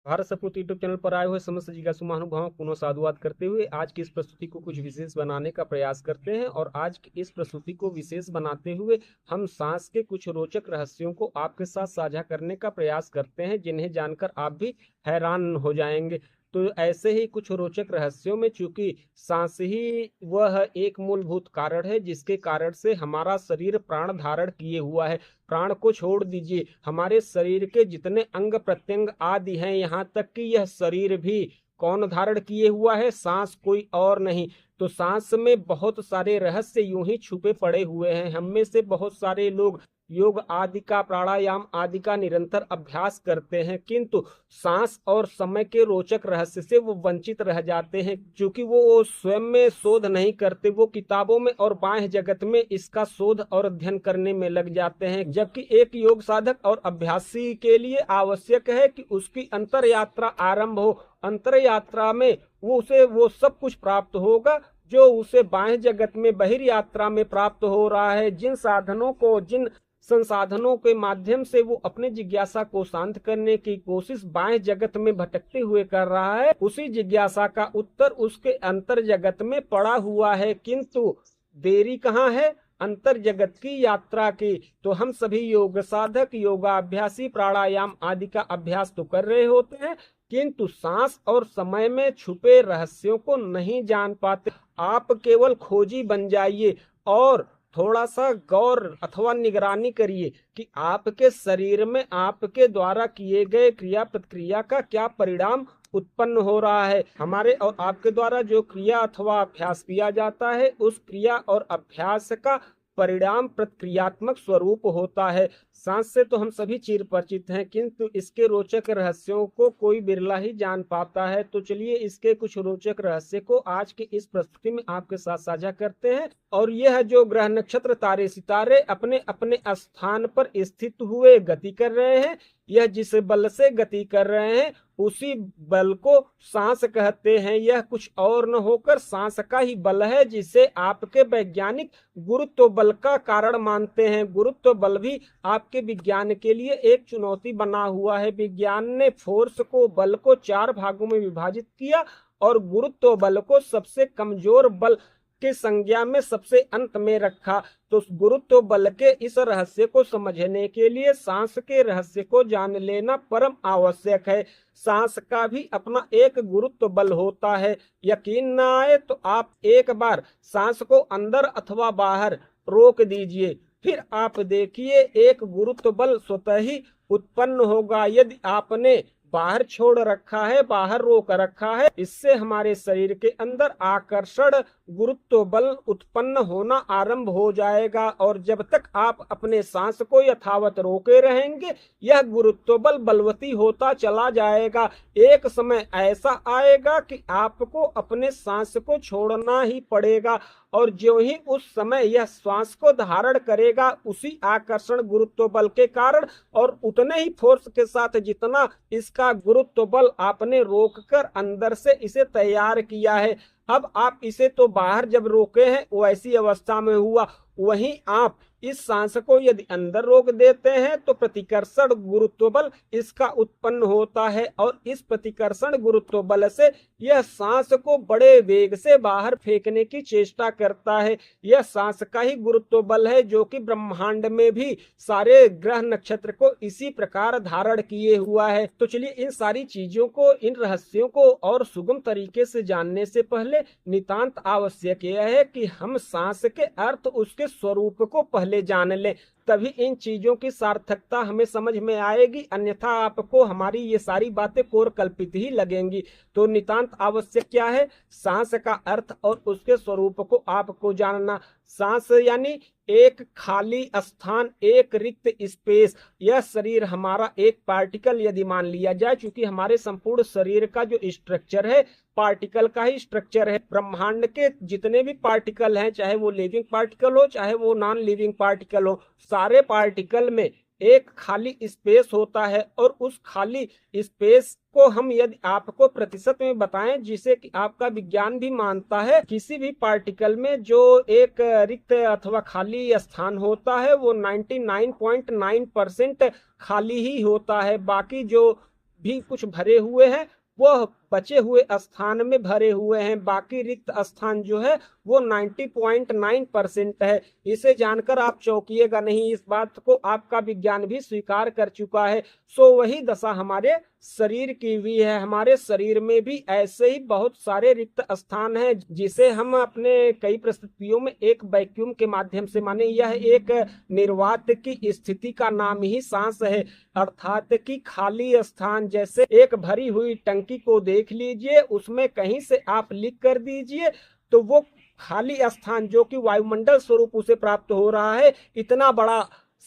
भारत सपूत YouTube channel पर आए हुए समस्त जिज्ञासु महानुभावों को पुनः साधुवाद करते हुए आज की इस प्रस्तुति को कुछ विशेष बनाने का प्रयास करते हैं। और आज की इस प्रस्तुति को विशेष बनाते हुए हम सांस के कुछ रोचक रहस्यों को आपके साथ साझा करने का प्रयास करते हैं, जिन्हें जानकर आप भी हैरान हो जाएंगे। तो ऐसे ही कुछ रोचक रहस्यों में, चूंकि सांस ही वह एक मूलभूत कारण है जिसके कारण से हमारा शरीर प्राण धारण किए हुआ है। प्राण को छोड़ दीजिए, हमारे शरीर के जितने अंग प्रत्यंग आदि हैं, यहाँ तक कि यह शरीर भी कौन धारण किए हुआ है? सांस, कोई और नहीं। तो सांस में बहुत सारे रहस्य यूं ही छुपे पड़े हुए हैं। हम में से बहुत सारे लोग योग आदि का, प्राणायाम आदि का निरंतर अभ्यास करते हैं, किंतु सांस और समय के रोचक रहस्य से वो वंचित रह जाते हैं, क्योंकि वो स्वयं में शोध नहीं करते। वो किताबों में और बाह्य जगत में इसका शोध और अध्ययन करने में लग जाते हैं। जबकि एक योग साधक और अभ्यासी के लिए आवश्यक है कि उसकी अंतर यात्रा आरंभ हो। अंतर यात्रा में उसे वो सब कुछ प्राप्त होगा जो उसे बाह्य जगत में, बहिर्यात्रा में प्राप्त हो रहा है। जिन साधनों को, जिन संसाधनों के माध्यम से वो अपने जिज्ञासा को शांत करने की कोशिश बाह्य जगत में भटकते हुए कर रहा है, उसी जिज्ञासा का उत्तर उसके अंतर जगत में पड़ा हुआ है। किंतु देरी कहाँ है? अंतर जगत की यात्रा की। तो हम सभी योग साधक, योगाभ्यासी, प्राणायाम आदि का अभ्यास तो कर रहे होते हैं, किंतु सांस और समय में छुपे रहस्यों को नहीं जान पाते। आप केवल खोजी बन जाइए और थोड़ा सा गौर अथवा निगरानी करिए कि आपके शरीर में आपके द्वारा किए गए क्रिया प्रतिक्रिया का क्या परिणाम उत्पन्न हो रहा है। हमारे और आपके द्वारा जो क्रिया अथवा अभ्यास किया जाता है, उस क्रिया और अभ्यास का परिणाम प्रतिक्रियात्मक स्वरूप होता है। सांस से तो हम सभी चिर परिचित हैं, किंतु इसके रोचक रहस्यों को कोई बिरला ही जान पाता है। तो चलिए इसके कुछ रोचक रहस्य को आज की इस प्रस्तुति में आपके साथ साझा करते हैं। और यह जो ग्रह, नक्षत्र, तारे, सितारे अपने अपने स्थान पर स्थित हुए गति कर रहे हैं, यह जिस बल से गति कर रहे हैं उसी बल को सांस कहते हैं। यह कुछ और न होकर सांस का ही बल है, जिसे आपके वैज्ञानिक गुरुत्व बल का कारण मानते हैं। गुरुत्व बल भी आपके विज्ञान के लिए एक चुनौती बना हुआ है। विज्ञान ने फोर्स को, बल को 4 भागों में विभाजित किया और गुरुत्व बल को सबसे कमजोर बल की संज्ञा में सबसे अंत में रखा। तो गुरुत्व बल के इस रहस्य को समझने के लिए सांस के रहस्य को जान लेना परम आवश्यक है। सांस का भी अपना एक गुरुत्व बल होता है। यकीन ना आए तो आप एक बार सांस को अंदर अथवा बाहर रोक दीजिए, फिर आप देखिए एक गुरुत्व बल स्वतः ही उत्पन्न होगा। यदि आपने बाहर छोड़ रखा है, बाहर रोक रखा है, इससे हमारे शरीर के अंदर आकर्षण गुरुत्व बल उत्पन्न होना आरंभ हो जाएगा। और जब तक आप अपने सांस को यथावत रोके रहेंगे, यह गुरुत्व बल बलवती होता चला जाएगा। एक समय ऐसा आएगा कि आपको अपने सांस को छोड़ना ही पड़ेगा, और जो ही उस समय यह श्वास को धारण करेगा, उसी आकर्षण गुरुत्व बल के कारण और उतने ही फोर्स के साथ जितना इसका गुरुत्व बल आपने रोककर अंदर से इसे तैयार किया है। अब आप इसे तो बाहर जब रोके हैं वैसी अवस्था में हुआ, वहीं आप इस सांस को यदि अंदर रोक देते हैं तो प्रतिकर्षण गुरुत्व बल इसका उत्पन्न होता है, और इस प्रतिकर्षण गुरुत्व बल से यह सांस को बड़े वेग से बाहर फेंकने की चेष्टा करता है। यह सांस का ही गुरुत्व बल है जो कि ब्रह्मांड में भी सारे ग्रह नक्षत्र को इसी प्रकार धारण किए हुआ है। तो चलिए इन सारी चीजों को, इन रहस्यों को और सुगम तरीके से जानने से पहले नितांत आवश्यक यह है कि हम सांस के अर्थ, उसके स्वरूप को पहले जान लें, तभी इन चीजों की सार्थकता हमें समझ में आएगी। अन्यथा आपको हमारी ये सारी बातें कोर कल्पित ही लगेंगी। तो नितांत आवश्यक क्या है? सांस का अर्थ और उसके स्वरूप को आपको जानना। सांस यानी एक खाली स्थान, एक रिक्त स्पेस। यह शरीर हमारा एक पार्टिकल यदि मान लिया जाए, क्योंकि हमारे संपूर्ण शरीर का जो स्ट्रक्चर है पार्टिकल का ही स्ट्रक्चर है। ब्रह्मांड के जितने भी पार्टिकल हैं, चाहे वो लिविंग पार्टिकल हो चाहे वो नॉन लिविंग पार्टिकल हो, सारे पार्टिकल में एक खाली स्पेस होता है। और उस खाली स्पेस को हम यदि आपको प्रतिशत में बताएं, जिसे कि आपका विज्ञान भी मानता है, किसी भी पार्टिकल में जो एक रिक्त अथवा खाली स्थान होता है वो 99.9% खाली ही होता है। बाकी जो भी कुछ भरे हुए हैं, वह बचे हुए स्थान में भरे हुए हैं। बाकी रिक्त स्थान जो है वो 90.9% है। इसे जानकर आप चौंकिएगा नहीं, इस बात को आपका विज्ञान भी स्वीकार कर चुका है। सो वही दशा हमारे शरीर की भी है। हमारे शरीर में भी ऐसे ही बहुत सारे रिक्त स्थान हैं, जिसे हम अपने कई परिस्थितियों में एक वैक्यूम के माध्यम से, माने यह एक निर्वात की स्थिति का नाम ही सांस है, अर्थात कि खाली स्थान। जैसे एक भरी हुई टंकी को देख लीजिए, उसमें कहीं से आप लीक कर दीजिए तो वो खाली स्थान जो कि वायुमंडल स्वरूप उसे प्राप्त हो रहा है, इतना बड़ा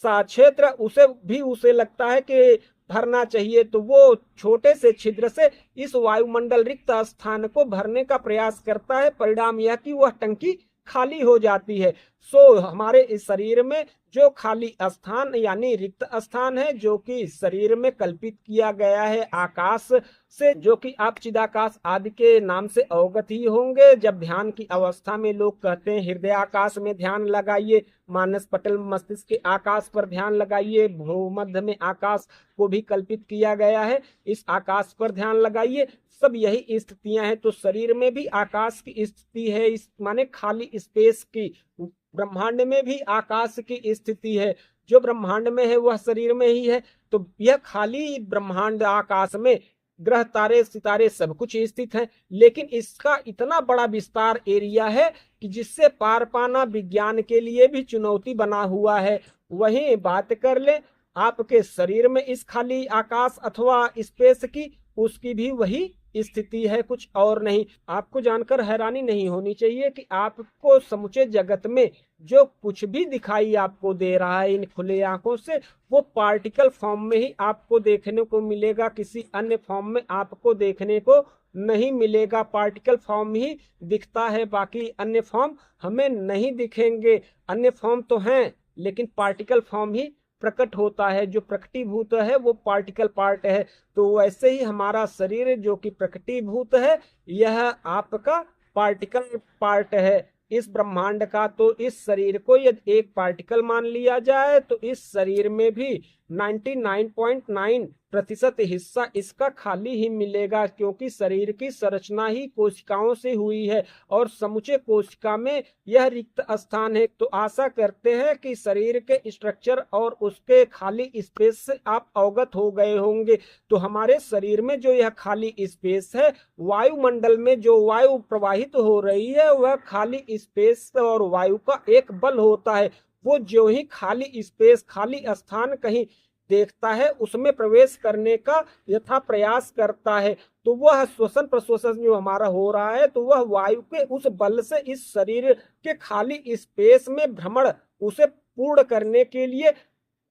सा क्षेत्र उसे लगता है कि भरना चाहिए, तो वो छोटे से छिद्र से इस वायुमंडल रिक्त स्थान को भरने का प्रयास करता है। परिणाम यह कि वह टंकी खाली हो जाती है। सो हमारे इस शरीर में जो खाली स्थान यानी रिक्त स्थान है, जो कि शरीर में कल्पित किया गया है आकाश से, जो कि आप चिदाकाश आदि के नाम से अवगत ही होंगे। जब ध्यान की अवस्था में लोग कहते हैं हृदय आकाश में ध्यान लगाइए, मानस पटल मस्तिष्क के आकाश पर ध्यान लगाइए, भूमध्य में आकाश को भी कल्पित किया गया है, इस आकाश पर ध्यान लगाइए, सब यही स्थितियां हैं। तो शरीर में भी आकाश की स्थिति है, इस माने खाली स्पेस की। ब्रह्मांड में भी आकाश की स्थिति है, जो ब्रह्मांड में है वह शरीर में ही है। तो यह खाली ब्रह्मांड आकाश में ग्रह तारे सितारे सब कुछ स्थित है, लेकिन इसका इतना बड़ा विस्तार एरिया है कि जिससे पार पाना विज्ञान के लिए भी चुनौती बना हुआ है। वहीं बात कर ले आपके शरीर में इस खाली आकाश अथवा स्पेस की, उसकी भी वही स्थिति है, कुछ और नहीं। आपको जानकर हैरानी नहीं होनी चाहिए कि आपको समूचे जगत में जो कुछ भी दिखाई आपको दे रहा है इन खुले आंखों से, वो पार्टिकल फॉर्म में ही आपको देखने को मिलेगा, किसी अन्य फॉर्म में आपको देखने को नहीं मिलेगा। पार्टिकल फॉर्म ही दिखता है, बाकी अन्य फॉर्म हमें नहीं दिखेंगे। अन्य फॉर्म तो हैं, लेकिन पार्टिकल फॉर्म ही प्रकट होता है। जो प्रकटीभूत है वो पार्टिकल पार्ट है। तो वैसे ही हमारा शरीर जो कि प्रकटीभूत है, यह आपका पार्टिकल पार्ट है इस ब्रह्मांड का। तो इस शरीर को यदि एक पार्टिकल मान लिया जाए, तो इस शरीर में भी 99.9% हिस्सा इसका खाली ही मिलेगा, क्योंकि शरीर की संरचना ही कोशिकाओं से हुई है और समुचे कोशिका में यह रिक्त स्थान है। तो आशा करते हैं कि शरीर के स्ट्रक्चर और उसके खाली स्पेस से आप अवगत हो गए होंगे। तो हमारे शरीर में जो यह खाली स्पेस है, वायुमंडल में जो वायु प्रवाहित हो रही है, वह खाली स्पेस और वायु का एक बल होता है। वो जो ही खाली स्पेस खाली स्थान कहीं देखता है, उसमें प्रवेश करने का यथा प्रयास करता है। तो वह श्वसन प्रश्वसन जो हमारा हो रहा है, तो वह वायु के उस बल से इस शरीर के खाली स्पेस में भ्रमण उसे पूर्ण करने के लिए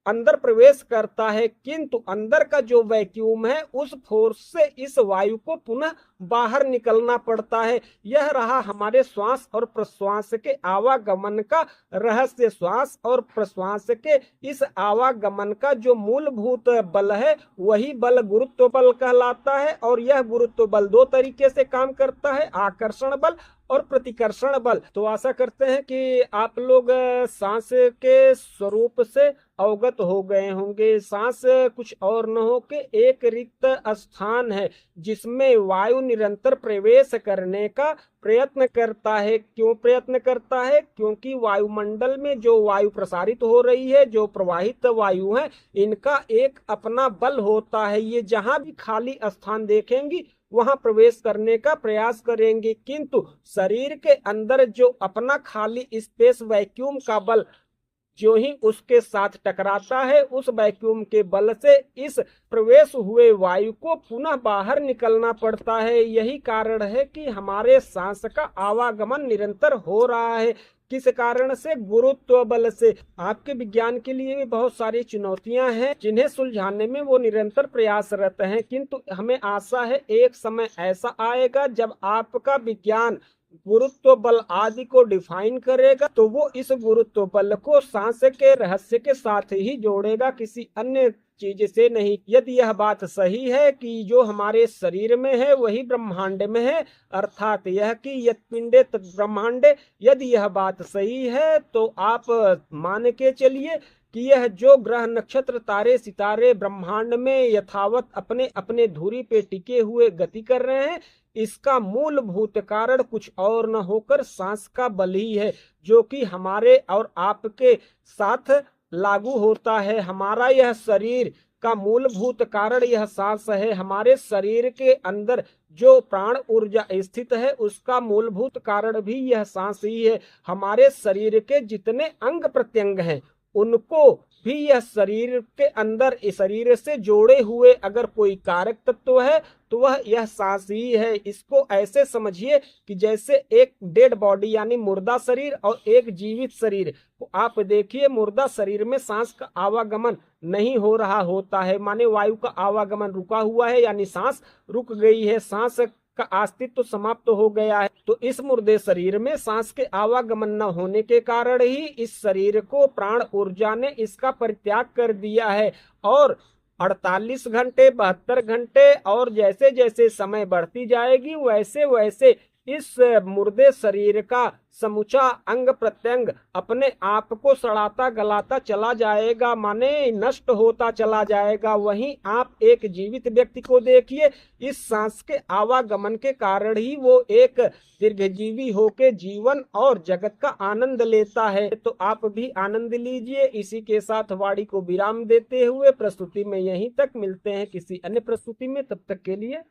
अंदर प्रवेश करता है। किंतु अंदर का जो वैक्यूम है, उस फोर्स से इस वायु को पुनः बाहर निकलना पड़ता है। यह रहा हमारे श्वास और प्रश्वास के आवागमन का रहस्य। श्वास और प्रश्वास के इस आवागमन का जो मूलभूत बल है, वही बल गुरुत्व बल कहलाता है। और यह गुरुत्व बल दो तरीके से काम करता है, आकर्षण बल और प्रतिकर्षण बल। तो आशा करते हैं कि आप लोग सांस के स्वरूप से अवगत हो गए होंगे। सांस कुछ और न हो के एक रिक्त स्थान है, जिसमें वायु निरंतर प्रवेश करने का प्रयत्न करता है। क्यों प्रयत्न करता है? क्योंकि वायुमंडल में जो वायु प्रसारित हो रही है, जो प्रवाहित वायु है, इनका एक अपना बल होता है। ये जहां भी खाली स्थान देखेंगी वहां प्रवेश करने का प्रयास करेंगे। किंतु शरीर के अंदर जो अपना खाली स्पेस वैक्यूम का बल जो ही उसके साथ टकराता है, उस वैक्यूम के बल से इस प्रवेश हुए वायु को पुनः बाहर निकलना पड़ता है। यही कारण है कि हमारे सांस का आवागमन निरंतर हो रहा है। किस कारण से? गुरुत्व बल से। आपके विज्ञान के लिए भी बहुत सारी चुनौतियां हैं, जिन्हें सुलझाने में वो निरंतर प्रयासरत हैं। किंतु हमें आशा है एक समय ऐसा आएगा जब आपका विज्ञान गुरुत्व बल आदि को डिफाइन करेगा, तो वो इस गुरुत्व बल को सांस के रहस्य के साथ ही जोड़ेगा, किसी अन्य चीज से नहीं। यदि यह बात सही है कि जो हमारे शरीर में है वही ब्रह्मांड में है, अर्थात यह कि यत् पिंडे तत् ब्रह्मांडे, यदि यह बात सही है तो आप मान के चलिए कि यह जो ग्रह नक्षत्र तारे सितारे ब्रह्मांड में यथावत अपने अपने धुरी पे टिके हुए गति कर रहे हैं, इसका मूलभूत कारण कुछ और न होकर सांस का बल ही है, जो कि हमारे और आपके साथ लागू होता है। हमारा यह शरीर का मूलभूत कारण यह सांस है। हमारे शरीर के अंदर जो प्राण ऊर्जा स्थित है उसका मूलभूत कारण भी यह सांस ही है। हमारे शरीर के जितने अंग प्रत्यंग हैं उनको भी यह शरीर के अंदर इस शरीर से जोड़े हुए अगर कोई कारक तत्व है तो वह यह सांस ही है। इसको ऐसे समझिए कि जैसे एक डेड बॉडी यानी मुर्दा शरीर और एक जीवित शरीर। तो आप देखिए मुर्दा शरीर में सांस का आवागमन नहीं हो रहा होता है, माने वायु का आवागमन रुका हुआ है, यानी सांस रुक गई है, सांस का अस्तित्व तो समाप्त हो गया है। तो इस मुर्दे शरीर में सांस के आवागमन न होने के कारण ही इस शरीर को प्राण ऊर्जा ने इसका परित्याग कर दिया है। और 48 घंटे 72 घंटे और जैसे जैसे समय बढ़ती जाएगी वैसे वैसे इस मुर्दे शरीर का समूचा अंग प्रत्यंग अपने आप को सड़ाता गलाता चला जाएगा, माने नष्ट होता चला जाएगा। वहीं आप एक जीवित व्यक्ति को देखिए, इस सांस के आवागमन के कारण ही वो एक दीर्घजीवी होके जीवन और जगत का आनंद लेता है। तो आप भी आनंद लीजिए। इसी के साथ वाणी को विराम देते हुए प्रस्तुति में यहीं तक मिलते हैं किसी अन्य प्रस्तुति में, तब तक के लिए